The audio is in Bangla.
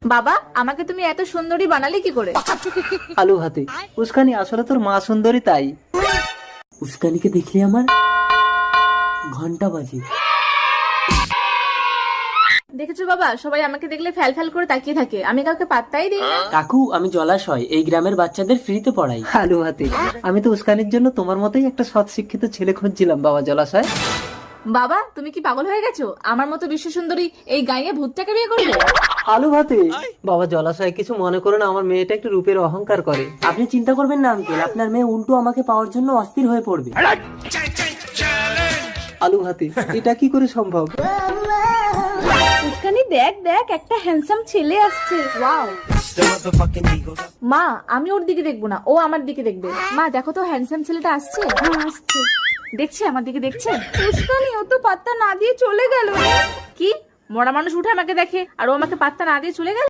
বাবা, আমাকে তুমি এত সুন্দরী বানালে কি করে? আলু ভাতে। উস্কানি, আসলে তোর মা সুন্দরী তাই। উস্কানিকে দেখলে আমার ঘন্টা বাজে। দেখেছো বাবা, সবাই আমাকে দেখলে ফ্যাল ফ্যাল করে তাকিয়ে থাকে, আমি কাউকে পাত্তাই দিই না। কাকু, আমি জলাশয় এই গ্রামের বাচ্চাদের ফ্রিতে পড়াই। আলু ভাতে, আমি তো উস্কানির জন্য তোমার মতোই একটা সৎ শিক্ষিত ছেলে খুঁজছিলাম বাবা জলাশয়। বাবা, তুমি কি পাগল হয়ে গেছো? আমার মতো বিশ্ব সুন্দরী এই গায়ে ভূতটাকে বিয়ে করবে? আলু ভাতে, বাবা জলাশয় কিছু মনে করো না, আমার মেয়েটা একটু রূপের অহংকার করে। আপনি চিন্তা করবেন না আঙ্কেল, আপনার মেয়ে উল্টো আমাকে পাওয়ার জন্য অস্থির হয়ে পড়বে। আলু ভাতে, এটা কি করে সম্ভব? উস্কানি, দেখ দেখ, একটা হ্যান্ডসাম ছেলে আসছে। ওয়াও। মা, আমি ওর দিকে দেখবো না, ও আমার দিকে দেখবে। মা দেখো তো, হ্যান্ডসাম ছেলেটা আসছে। হ্যাঁ আসছে। দেখছি, আমার দিকে দেখছে। উস্কানি, ও তো পাত্তা না দিয়ে চলে গেল। কি? মরা মানুষ উঠে আমাকে দেখে আর ও আমাকে পাত্তা না দিয়ে চলে গেল?